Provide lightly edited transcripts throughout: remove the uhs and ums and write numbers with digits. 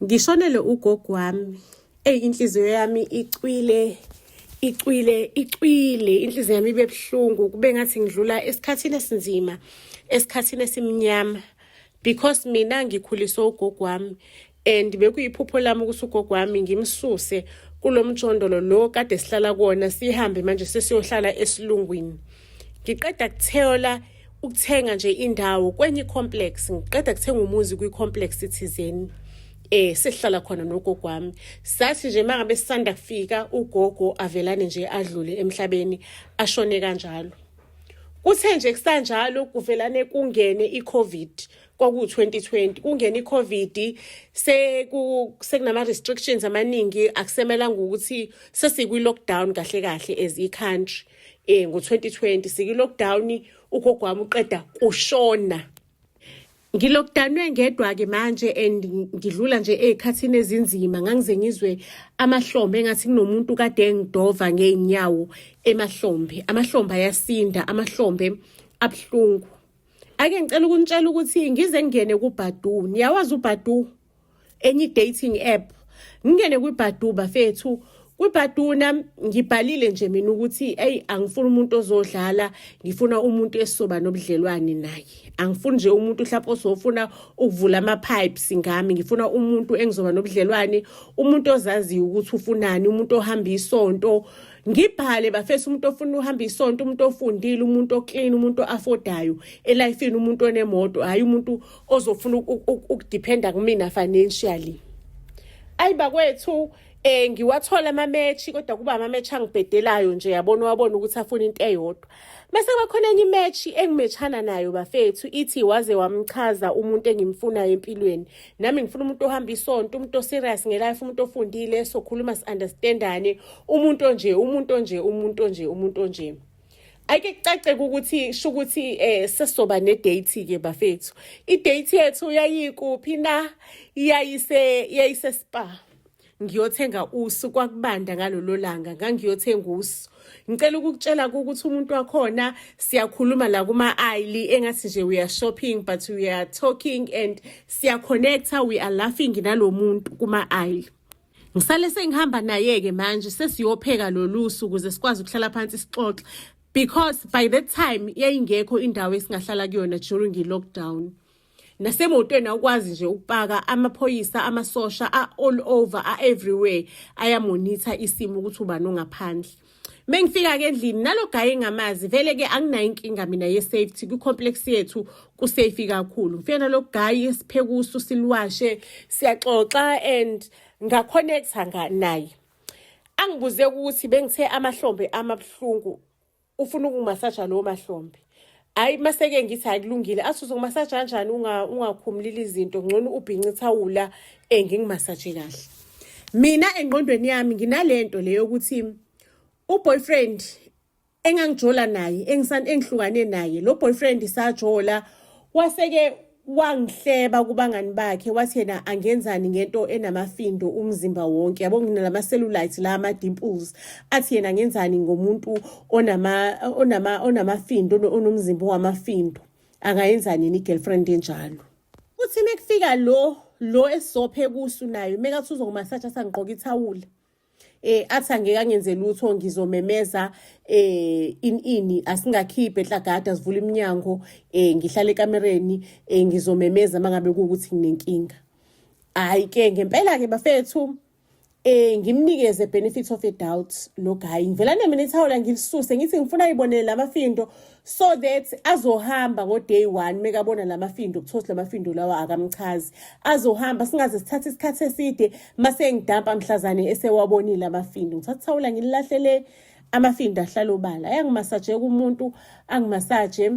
Ngishonele ugogo wami. Inhliziyo yami icwile. Inhliziyo yami ibebuhlungu kube ngathi ngidlula esikhathini esinzima, esikhathini esimnyama. Because mina ngikhuliswe ugogo wami and bekuyiphupho lami ukuthi ugogo wami ngimsuse kulomjondolo lo kade sihlala kuona sihambe manje sesiyohlala esilungwini. Ngiqeda ukuthenga nje indawo kwenye complex, ngiqeda kuthenga umuzi kwi-complex thizeni. Sihlala khona nogogo wami. Sathi nje mangabe sisanda kufika ugogo avelane nje adlule emhlabeni ashone kanjalo. Kuthe nje kusanjalo kuvelane kungene i-COVID kwaku-2020 kungene i-COVID sekunama restrictions amaningi akusemelanga ukuthi sesikwi-lockdown kahle as i-country. Ngo-2020 sikwi-lockdown ugogo wami uqeda kushona. Ngilockdownwe ngedwa-ke manje and ngidlula nje ey'khathini ezinzima ngangize ngizwe amahlombe engathi kunomuntu kade engidova ngey'nyawo emahlombe. Amahlombe ayasinda, amahlombe abuhlungu. Ake ngicela ukunitshela ukuthi ngize ngingene kuBadoo. Niyawazi uBadoo? Enye dating app. Ngingene kuBadoo bafethu. KwiBadoo nami ngibhalile nje mina ukuthi angifuni umuntu ozodlala, ngifuna umuntu esizoba nobudlelwane naye. Angifuni nje umuntu mhlawumbe ozofuna ukuvula ama-pipes ngami, ngifuna umuntu engizoba nobudlelwane, umuntu ozaziyo ukuthi ufunani, umuntu ohamba isonto. Ngibhale bafethu umuntu ofuna uhamba isonto, umuntu ofundile, umuntu oclean, umuntu affordayo elifini, umuntu onemoto, hayi umuntu ozofuna ukudependa kumina financially. Bakwethu ngiwathola ama-match kodwa kuba ama-match angibhedelayo nje wabona ukuthi afuna into eyodwa. Mase bakhona enye i-match engimatchana nayo bafethu ithi waze wamchaza umuntu engimfunayo empilweni. Nami ngifuna umuntu ohamba isonto, umuntu oserious ngelife, umuntu ofundile, sokhuluma si-understandane, umuntu nje. Ake kucace ukuthi shukuthi sesoba ne-date ke bafethu. I-date yethu yayikuphi na? Yayise spa. Ngiyothenga usu kwakubanda ngalolo langa, ngangiyothenga usu. Ngicela ukukutshela ukuthi umuntu wakhona siyakhuluma la kuma-aisle engathi nje we are shopping but we are talking and siya connecta, we are laughing nalomuntu kuma-aisle. Ngisale sengihamba naye-ke manje sesiyopheka lolusu ukuze sikwazi ukuhlala phansi sixoxe because by that time yayingekho indawo esingahlala kuyona during i-lockdown. Nasemotweni akwazi nje ukupaka, amaphoyisa, amasosha all over, everywhere ayamonitha isimo ukuthi ubani ongaphandle. Mengifika-ke endlini nalo guy engamazi vele ke anginayo inkinga mina ye-safety kwi-complex yethu ku-safe kakhulu. Ngifika nalo guy esipheka usu silwashe siyaxoxa and ngaconnecta naye. Angibuze ukuthi bengithe amahlombe amabuhlungu ufuna ukungimasaja lo mahlombe. Maseke ngithi akulungile athi uzokumasaja kanjani ungakhumulile izinto ngcono ubhinca ithawula ngingimasaje kahle. Mina engqondweni yami nginalento leyo ukuthi uboyfriend engangijola naye engihlukane naye, lo boyfriend sajola waseke wangihleba kubangani bakhe wathi yena angenzani ngento enamafindo umzimba wonke. Yabo nginalama cellulite la ama dimples, athi yena angenzani ngomuntu onamafindo onomzimba wamafindo, angayenzani ni girlfriend enjalo. Uthi mekufika lo esizopheka usu nayo mekathi uzokumasaja sangiqoka ithawula. Athi angeke angenze lutho, ngizomemeza ini asingakhiphe ehlagada sivula iminyango ngihlale ekamereni ngizomemeza mangabe kuukuthi nginenkinga. Hayi ke ngempela ke bafethu ngimnikeze benefit of a doubt lo guy. Ngivelane mina ithawula ngilisuse ngithi ngifuna ayibonele lamafindo so that azohamba ngo-day 1 mekabona lamafindo ukuthi lamafindo lawa akamchazi. Azohamba singaze sithathe isikhathi eside mase ngidampa mhlazane esewabonile amafindo. Ngithatha ithawula ngililahlele amafindo ahlala obala. Ayangimasaje kumuntu angimasaje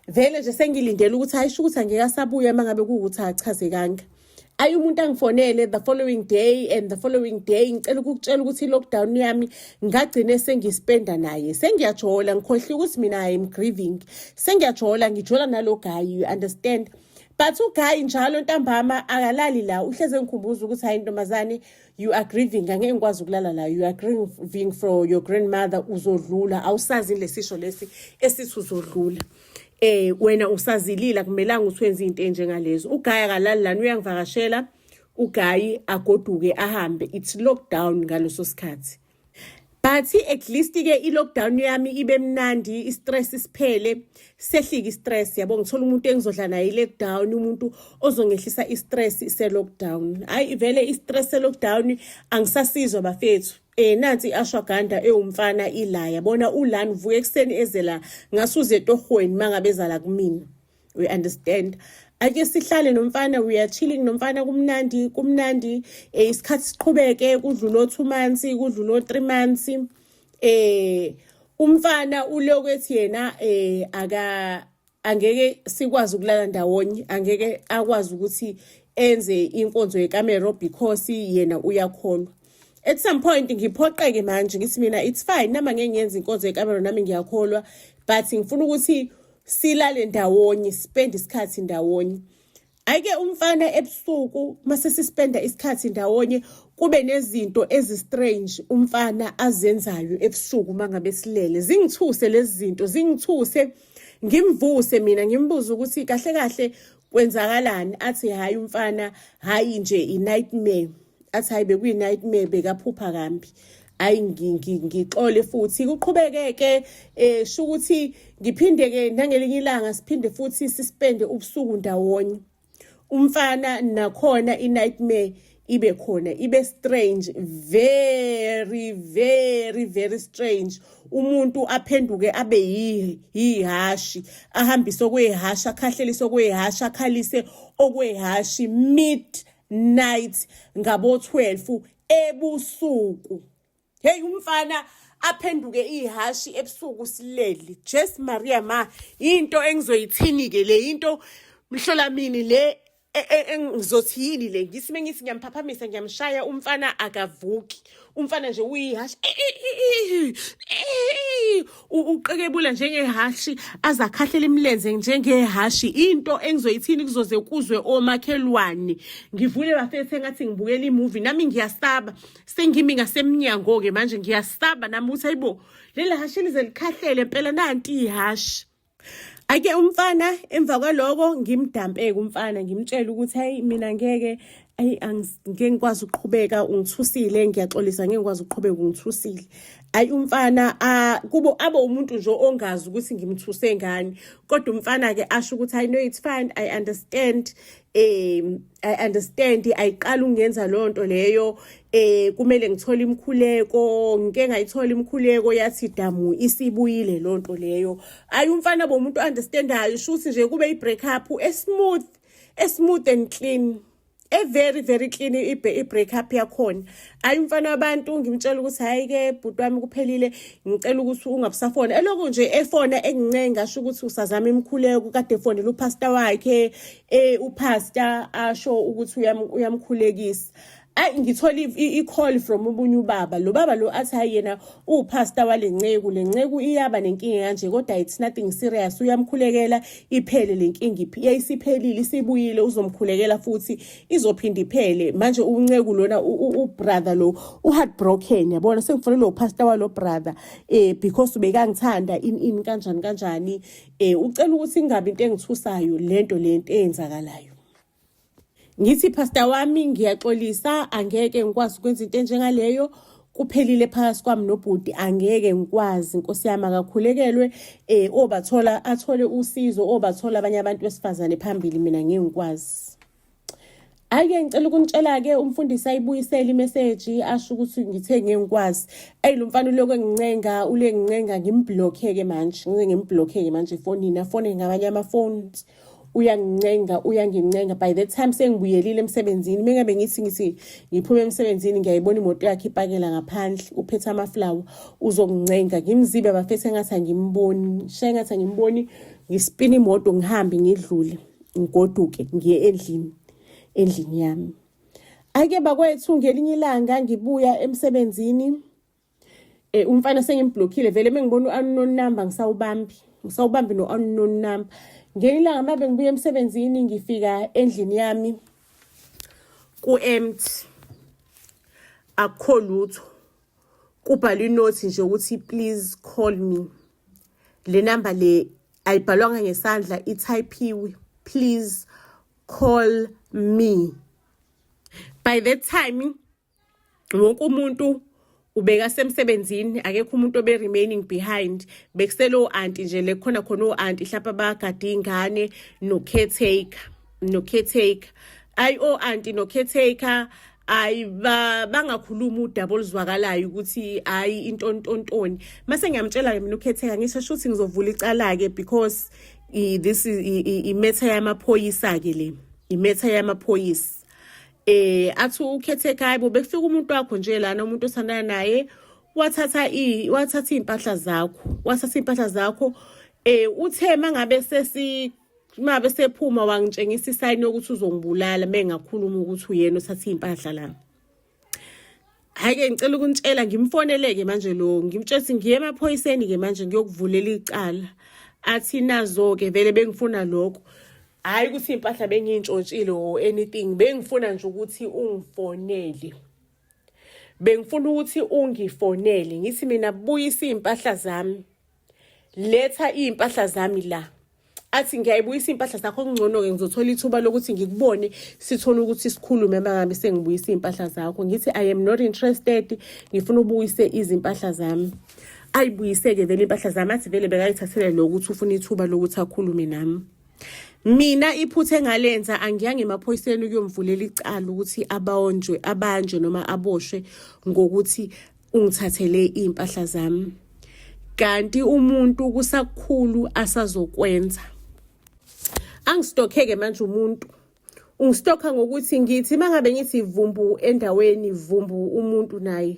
vele nje sengilindele ukuthi ayisho ukuthi angeke asabuya mangabe kuukuthi achaze kanga. Ayi umuntu angifonele the following day and the following day ngicela ukukutshela ukuthi i-lockdown yami ngagcine sengispenda naye. Sengiyajola ngikhohle ukuthi mina I am grieving. Sengiyajola ngijola nalo guy, you understand? But uguy njalo ntambama akalali la uhleze ngikhumbuza ukuthi hayi ntombazane you are grieving, angeke ngikwazi ukulala la, you are grieving for your grandmother, uzodlula. Awusazi lesisho lesi esithi uzodlula. Wena usazilila kumelanga ukuthi wenze into enjengalezo. Ugaya kalali lana uyangivakashela uGayi agoduke ahambe. It's lockdown ngaloso sikhathi. But at least ke i-lockdown yami ibe mnandi, i-stress siphele, sehlika i-stress yabo. Ngithola umuntu engizodla naye i-lockdown, umuntu ozongehlisa i-stress se-lockdown. Hayi vele i-stress se-lockdown angisasizwa bafethu. Nansi i-ashwagandha ewumfana ila yabona ulani uvuka ekseni ezela ngasuze etohweni mangabeza la kumina. We understand. Ake sihlale nomfana, we are chilling nomfana kumnandi isikhathi siqhubeke kudlula 2 months kudlula 3 months umfana ulokwethi yena angeke sikwazi ukulala ndawonye, angeke akwazi ukuthi enze inkonzo yekamero because yena uyakholwa. At some point ngiphoqeke manje ngithi mina it's fine nama ngeke ngiyenze inkonzo yekamero nami ngiyakholwa, but ngifuna ukuthi silale ndawonye, spend isikhathi ndawonye. Ayike umfana ebusuku mase sispenda isikhathi ndawonye kube nezinto ezistrange umfana azenzayo ebusuku mangabe silele. Zingithuse lezi zinto, zingithuse, ngimvuse mina ngimbuza ukuthi kahle kahle kwenzakalani. Athi hayi umfana, hayi nje i-nightmare. Athi hayi bekuyi nightmare, bekaphupha kambi. Ayi ngixole futhi kuqhubekeke sho ukuthi ngiphinde ke nangelinye ilanga siphinde futhi sispende ubusuku ndawonye. Umfana nakhona i-nightmare ibe khona, ibe strange, very very very strange. Umuntu aphenduke abe yihashi, ahambise okwehashi, akhahlelise okwehashi, akhalise okwehashi midnight ngabo 12 ebusuku. Hey umfana aphenduke ihashi ebusuku sileli. Just Maria ma, into engizoyithini ke le into mhlola mini le engizothini le. Ngisime ngithi ngiyamphaphamisa ngiyamshaya umfana akavuki. Umfana nje uyihashi uqekebula njengehashi azakhahlela imilenze njengehashi. Into engizoyithini kuzoze kuzwe omakhelwane. Ngivule bafethu engathi ngibukela imovie nami ngiyasaba. Sengimi ngasemnyango ke manje ngiyasaba nami ukuthi hayibo leli hashi lize likhahlele impela nanti ihashi. Ake umfana emva kwaloko ngimdampeke umfana ngimtshela ukuthi hayi mina ngeke angeke ngikwazi ukuqhubeka ungithusile, ngiyaxolisa ngeke ngikwazi ukuqhubeka ungithusile. Ayi umfana kubo abo umuntu nje ongazi ukuthi ngimthuse ngani, kodwa umfana ke asho ukuthi I know it's fine, I understand. I understand, ayiqala ungenza lonto leyo kumele ngithole imkhuleko, ngeke ngayithola imkhuleko yathi damu isibuyile lonto leyo. Ayi umfana bomuntu understandayo, shuthi nje kube i-break up smooth and clean, very very clean i-break up yakhona. Ayi umfana wabantu ngimtshela ukuthi hayi ke bhuti wami kuphelile, ngicela ukuthi ungabusafona. Eloko nje efona engincenga asho ukuthi usazama imkhuleko, kade efonela upastor wakhe upastor asho ukuthi uyamkhulekisa. Ngithola i-call from ubunye ubaba. Lo baba lo athi hayi yena upastor walenceku, lenceku iyaba nenkinga kanje kodwa it's nothing serious, uyamkhulekela iphele lenkinga yayisiphelile isibuyile, uzomkhulekela futhi izophinda iphele. Manje unceku lona ubrother lo heartbroken yabona, sengifuna lo pastor walo brother because ubekangithanda in kanjani ucela ukuthi ngabe into engithusayo lento eyenzakalayo. Ngithi pastor wami ngiyaxolisa, angeke ngikwazi ukwenza into enjengaleyo, kuphelile phakathi kwami nobhuti, angeke ngikwazi, Nkosi yami akakhulekelwe athole usizo, obathola abanye abantu besifazane phambili, mina ngeke ngikwazi. Ake ngicela ukunitshela ke umfundisi ayibuyisela imessage asho ukuthi ngithe ngeke ngikwazi. Lo mfana uloko ngincenga ngimblock ke manje, ngimblocke manje efonini, afone ngabanye ama phones. Uyangincenga. By that time sengibuyelile emsebenzini, mengabe ngithi ngiphume emsebenzini ngiyayibona imoto yakhe ipakela ngaphandle, uphethe amaflower, uzokuncenga. Ngimzibe bafethu engathi angimboni, engathi angimboni, ngispina imoto ngihambe ngidlule, ngigoduke ngiye endlini yami. Ake bakwethu ngelinye ilanga ngibuya emsebenzini, umfana sengimblockile vele mengibona u-unknown number ngisawubambi no-unknown number. Ngelanga mabe ngibuya emsebenzini ngifika endlini yami ku-empty, akukho lutho, kubhalwe inothi nje ukuthi please call me. Le number le ayibhalwanga ngesandla, itypiwe please call me. By that time wonke umuntu ubeka semsebenzini, akekho umuntu obe remaining behind. Bekuselo auntie nje le khona o auntie hlapha abagada ingane no caretaker. O auntie no caretaker bangakhuluma udaba oluzwakalayo ukuthi hayi intontontoni. Mase ngiyamtshela mina ukhetheka ngisho shuthi ngizovula icala ke because this is imetha yamaphoyisa ke le. Imetha yamaphoyisa. Athi ukhetheka hayibo bekufika umuntu wakho nje lana umuntu osandana naye wathatha impahla zakho. Uthe mangabe sephuma wangitshengisa isayini ukuthi uzongibulala mengakhuluma ukuthi uyena othatha impahla la. Hayi-ke ngicela ukunitshela ngimfoneleke manje lo ngimtshela ngiye emaphoyiseni ke manje ngiyokuvulela icala. Athi nazo ke vele bengifuna lokho. Hayi ukuthi impahla bengiyintshontshile or anything, bengifuna nje ukuthi ungifonele. Bengifuna ukuthi ungifonele ngithi mina buyisa impahla zami. Letha impahla zami la. Athi ngiyayibuyisa impahla zakho ngcono ke ngizothola ithuba lokuthi ngikubone sithona ukuthi sikhulume mangabe sengibuyisa impahla zakho. Ngithi I am not interested, ngifuna ubuyise izimpahla zami. Ayibuyiseke vele impahla zami, athi vele bekayithathele lokuthi ufuna ithuba lokuthi akhulume nami. Mina iphuthe ngalenza angiyange emaphoyiseni ukuyomvulela icala ukuthi abanjwe noma aboshwe ngokuthi ungithathele impahla zami. Kanti umuntu kusakhulu asazokwenza. Angistokeke manje umuntu. Ungistokha ngokuthi ngithi mangabe ngithi ivumbu endaweni ivumbu umuntu naye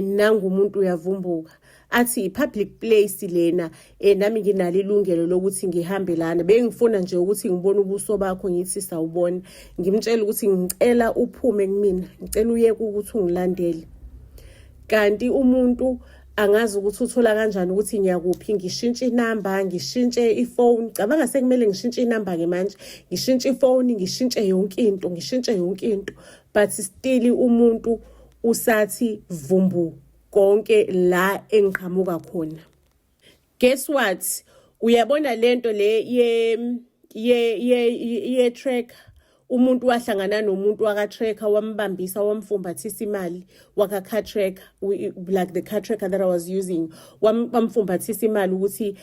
nangu umuntu uyavumbuka. Athi public place lena nami nginalo ilungelo lokuthi ngihambe lana. Bengifuna nje ukuthi ngibone ubuso bakho ngithi sawubona. Ngimtshela ukuthi ngicela uphume kumina. Ngicela uyeke ukuthi ungilandele. Kanti umuntu angazi ukuthi uthola kanjani ukuthi ngiyakuphi, ngishintshe inamba, ngishintshe ifone. Cabanga sekumele ngishintshe inamba ke manje. Ngishintshe ifone, ngishintshe yonke into. But still umuntu usathi vumbu konke la engiqhamuka khona. Guess what? Uyabona lento le ye tracker. Umuntu wahlangana nomuntu waka tracker wambambisa wamfumbathisa imali waka car tracker, like the car tracker that I was using. Wamfumbathisa imali ukuthi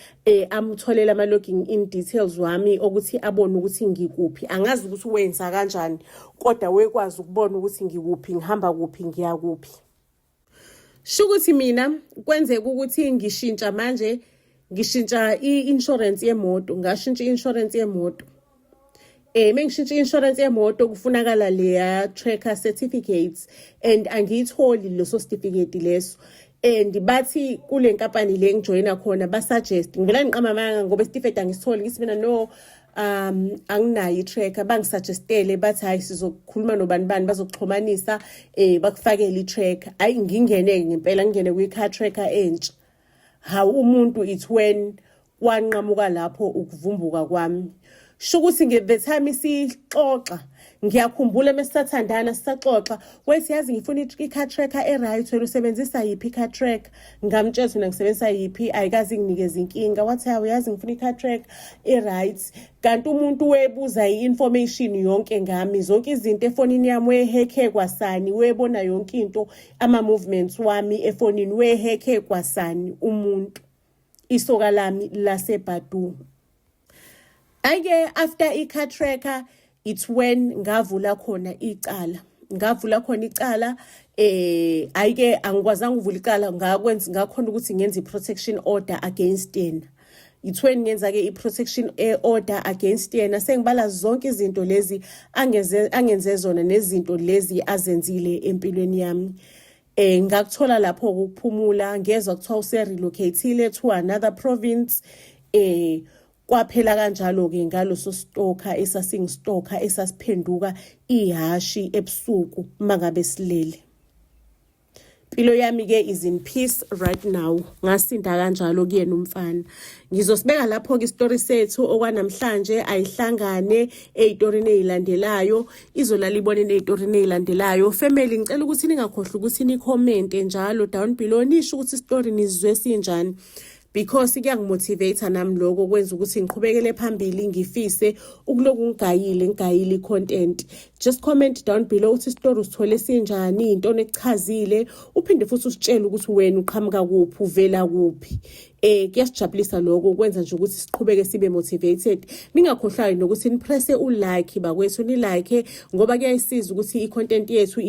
amtholela ama logging in details wami ukuthi abone ukuthi ngikuphi. Angazi ukuthi wenza kanjani kodwa wekwazi ukubona ukuthi ngikuphi, ngihamba kuphi, ngiya kuphi. Shukuthi mina kwenzeka ukuthi ngishintsha manje, ngishintsha i-insurance yemoto, ngashintsha i-insurance yemoto. Mengishintsha i-insurance yemoto kufunakala leya tracker certificates and angiyitholi leso certificate leso. And bathi kule nkampani le ngijoyina khona basuggest ngivela ngiqama amanga ngoba certificate angisitholi, ngithi mina no anginayo i-tracker. Bangisuggestele bathi hayi sizokhuluma nobani bazokuxhumanisa bakufakele i-tracker. Hayi ngingene ngempela ngingene kwi-car tracker entsha. Hawu umuntu it's when wanqamuka lapho ukuvumbuka kwami. Shukuthi the time sixoxa ngiyakhumbula mesathandana sisaxoxa wethi yazi ngifuna i-car tracker right, wena usebenzisa yiphi i-car tracker? Ngamtshela mina ngisebenzisa yiphi, ayikazi nginikeza inkinga. Wathi hawu yazi ngifuna i-car tracker right. Kanti umuntu webuza i-information yonke ngami, zonke izinto efonini yami weheke kwasani, webona yonke into ama movements wami efonini weheke kwasani umuntu. Isoka lami laseBadu. Ayike after i-car tracker it's when ngavula khona icala. Ayike angikwazanga ukuvula icala, ngakhona ukuthi ngenze i-protection order against yena. It's when ngenza ke i-protection order against yena sengibala zonke izinto lezi angenze zona nezinto lezi azenzile empilweni yami. Ngakuthola lapho ukuphumula, ngezwe kuthiwa userelocatile to another province. Kwaphela kanjalo ke ngaloso stoka esasingistoka esasiphenduka ihashi ebusuku mangabe silele. Impilo yami ke is in peace right now. Ngasinda kanjalo kuyena umfana. Ngizosibeka lapho ke story sethu okwanamhlanje ayihlangane ezitorini ezilandelayo. Izolala ibone ezitorini ezilandelayo. Family ngicela ukuthi ningakhohlwa ukuthi ni comment njalo down below nisho ukuthi story nizwe sinjani. Because kuyangimotivate nami lokho kwenza ukuthi ngiqhubekele phambili ngifise ukuloku ngigayile content just comment down below ukuthi story usithole sinjani, into ekuchazile, uphinde futhi usitshele ukuthi wena uqhamuka kuphi, uvela kuphi. Kuyasijabulisa lokho, kwenza nje ukuthi siqhubeke sibe motivated. Ningakhohlwa nokuthi nipresse ulike bakwethu, ni like ngoba kuyayisiza ukuthi i-content yethu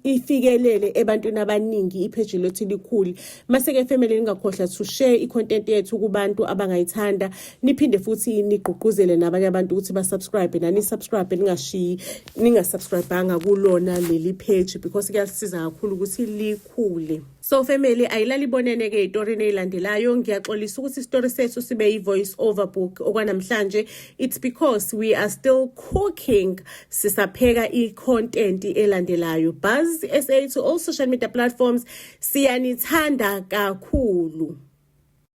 ifikelele ebantwini abaningi, ipage lethu likhulu. Mase ke family ningakhohlwa to share i-content yethu kubantu abangayithanda, niphinde futhi nigqugquzele nabanye abantu ukuthi ba-subscribe, nani subscribe, ningasubscribanga kulona leli page because kuyasiza kakhulu ukuthi likhule. So family, ayilalibonene ke istory neyilandelayo. Ngiyaxolisa ukuthi istory sethu sibe yi-voice over book okwanamhlanje. It's because we are still cooking, sisapheka i-content elandelayo. Buzz SA to all social media platforms, siyanithanda kakhulu.